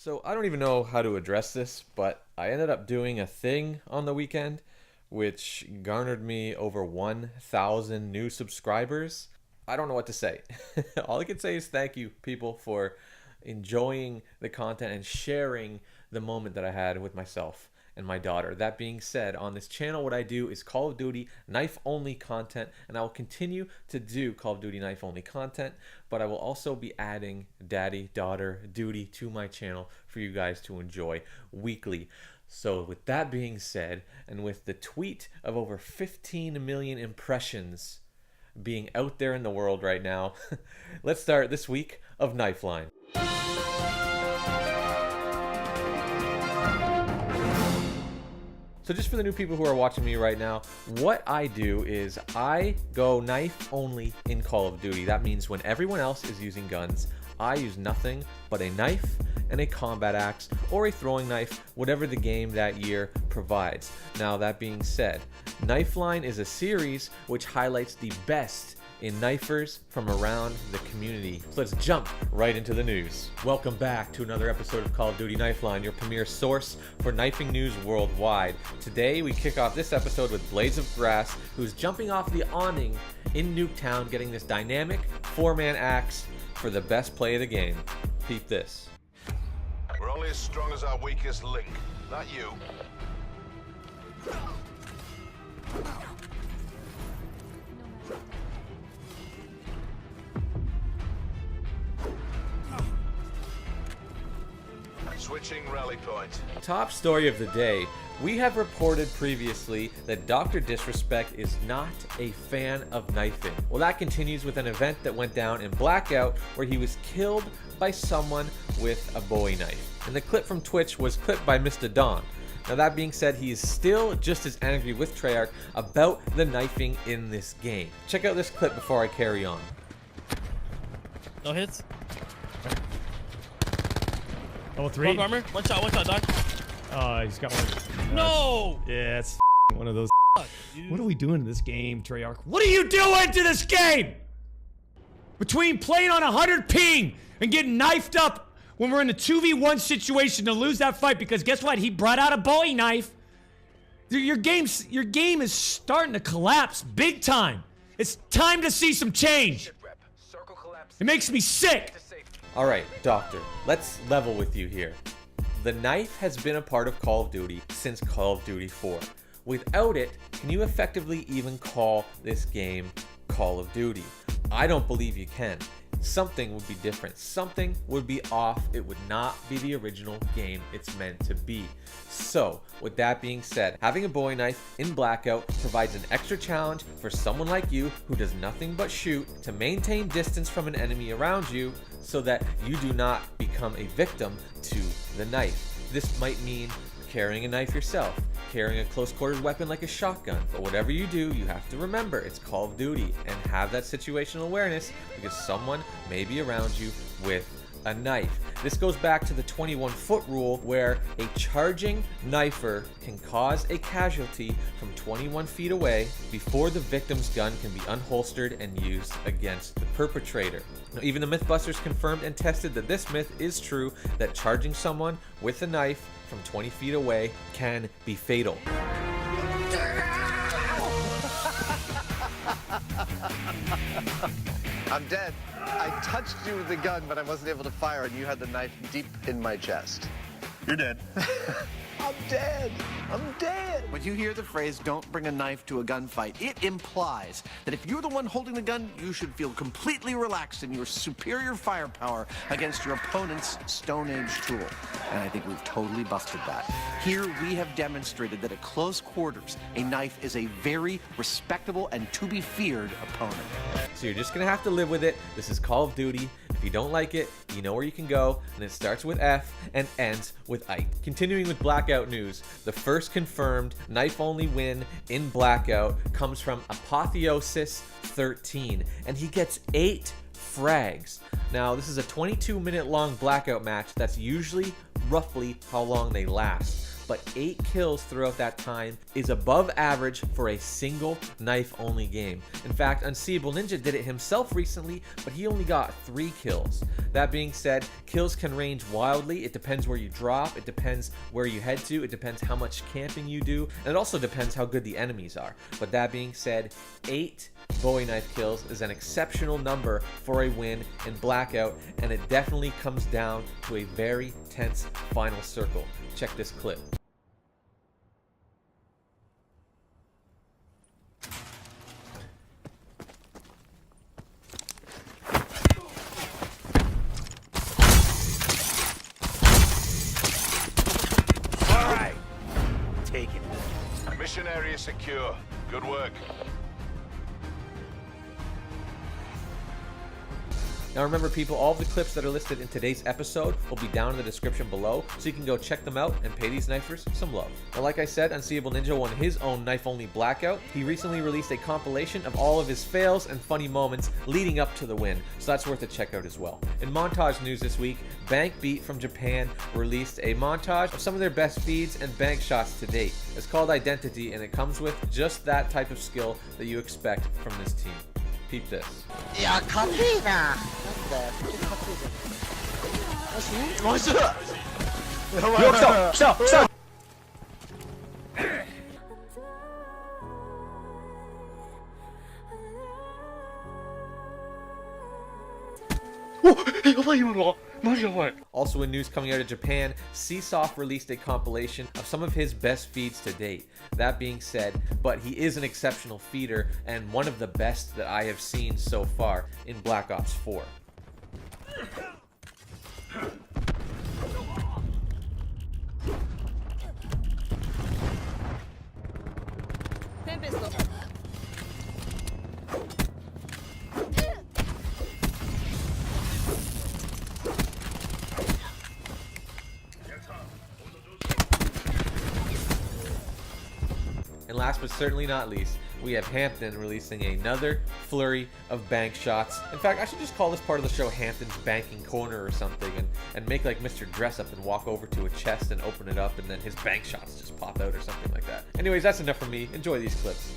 So I don't even know how to address this, but I ended up doing a thing on the weekend which garnered me over 1,000 new subscribers. I don't know what to say. All I can say is thank you, people, for enjoying the content and sharing the moment that I had with myself and my daughter. That being said, on this channel, what I do is Call of Duty knife-only content, and I will continue to do Call of Duty knife-only content, but I will also be adding daddy-daughter duty to my channel for you guys to enjoy weekly. So with that being said, and with the tweet of over 15 million impressions being out there in the world right now, let's start this week of Knifeline. So just for the new people who are watching me right now, what I do is I go knife only in Call of Duty. That means when everyone else is using guns, I use nothing but a knife and a combat axe or a throwing knife, whatever the game that year provides. Now that being said, Knifeline is a series which highlights the best in knifers from around the community. So let's jump right into the news. Welcome back to another episode of Call of Duty Knifeline, your premier source for knifing news worldwide. Today we kick off this episode with BladesofGrass, who's jumping off the awning in Nuketown, getting this dynamic 4-man axe for the best play of the game. Peep this. We're only as strong as our weakest link, not you. Switching rally point. Top story of the day. We have reported previously that Dr. Disrespect is not a fan of knifing. Well, that continues with an event that went down in Blackout where he was killed by someone with a Bowie knife. And the clip from Twitch was clipped by Mr. Don. Now that being said, he is still just as angry with Treyarch about the knifing in this game. Check out this clip before I carry on. No hits. Level 3. One armor. One shot, dog. Oh, he's got one. No! Yeah, it's one of those. Dude. What are we doing to this game, Treyarch? What are you doing to this game? Between playing on 100 ping and getting knifed up when we're in a 2v1 situation to lose that fight, because guess what? He brought out a Bowie knife. Your game is starting to collapse big time. It's time to see some change. It makes me sick. Alright, Doctor, let's level with you here. The knife has been a part of Call of Duty since Call of Duty 4. Without it, can you effectively even call this game Call of Duty? I don't believe you can. Something would be different. Something would be off. It would not be the original game it's meant to be. So, with that being said, having a Bowie knife in Blackout provides an extra challenge for someone like you who does nothing but shoot to maintain distance from an enemy around you so that you do not become a victim to the knife. This might mean carrying a knife yourself, carrying a close quarters weapon like a shotgun, but whatever you do, you have to remember it's Call of Duty and have that situational awareness because someone may be around you with a knife. This goes back to the 21-foot rule where a charging knifer can cause a casualty from 21 feet away before the victim's gun can be unholstered and used against the perpetrator. Now, even the Mythbusters confirmed and tested that this myth is true, that charging someone with a knife from 20 feet away can be fatal. I'm dead. I touched you with the gun, but I wasn't able to fire, and you had the knife deep in my chest. You're dead. I'm dead. I'm dead. When you hear the phrase, don't bring a knife to a gunfight, it implies that if you're the one holding the gun, you should feel completely relaxed in your superior firepower against your opponent's Stone Age tool. And I think we've totally busted that. Here we have demonstrated that at close quarters, a knife is a very respectable and to be feared opponent. So you're just gonna have to live with it. This is Call of Duty. If you don't like it, you know where you can go, and it starts with F and ends with I. Continuing with Blackout news, the first confirmed knife-only win in Blackout comes from Apotheosis 13, and he gets 8 frags. Now, this is a 22-minute long Blackout match. That's usually roughly how long they last. but 8 kills throughout that time is above average for a single knife-only game. In fact, Unseeable Ninja did it himself recently, but he only got 3 kills. That being said, kills can range wildly. It depends where you drop, it depends where you head to, it depends how much camping you do, and it also depends how good the enemies are. But that being said, 8 Bowie knife kills is an exceptional number for a win in Blackout, and it definitely comes down to a very tense final circle. Check this clip. All right, take it. Mission area secure. Good work. Now remember people, all of the clips that are listed in today's episode will be down in the description below, so you can go check them out and pay these knifers some love. Now like I said, Unseeable Ninja won his own knife-only Blackout. He recently released a compilation of all of his fails and funny moments leading up to the win, so that's worth a check out as well. In montage news this week, Beat from Japan released a montage of some of their best feeds and bank shots to date. It's called Identity, and it comes with just that type of skill that you expect from this team. Peep this. いや、硬いな。なんだよ、結構硬いじゃん。マジだ。よっ、来た、来た。お、やばい今の。マジやばい。 Also in news coming out of Japan, Csoft released a compilation of some of his best feeds to date. That being said, but he is an exceptional feeder and one of the best that I have seen so far in Black Ops 4. And last but certainly not least, we have Hampton releasing another flurry of bank shots. In fact, I should just call this part of the show Hampton's Banking Corner or something, and make like Mr. Dress Up and walk over to a chest and open it up, and then his bank shots just pop out or something like that. Anyways, that's enough from me. Enjoy these clips.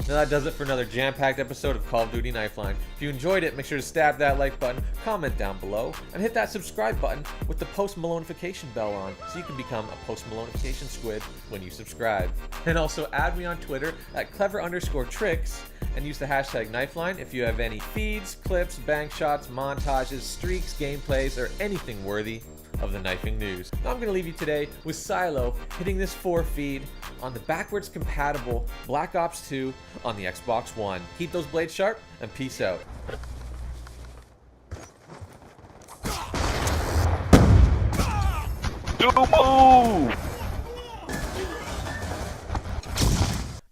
Now that does it for another jam-packed episode of Call of Duty Knifeline. If you enjoyed it, make sure to stab that like button, comment down below, and hit that subscribe button with the post-notification bell on so you can become a post-notification squid when you subscribe. And also add me on Twitter at clever_tricks and use the hashtag Knifeline if you have any feeds, clips, bank shots, montages, streaks, gameplays, or anything worthy of the knifing news. Now I'm going to leave you today with Silo hitting this 4 feed on the backwards compatible Black Ops 2 on the Xbox One. Keep those blades sharp and peace out.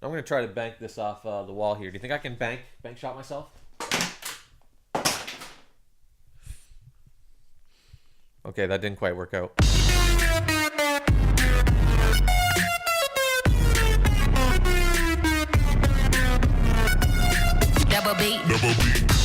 I'm going to try to bank this off the wall here. Do you think I can bank shot myself? Okay, that didn't quite work out. Double beat.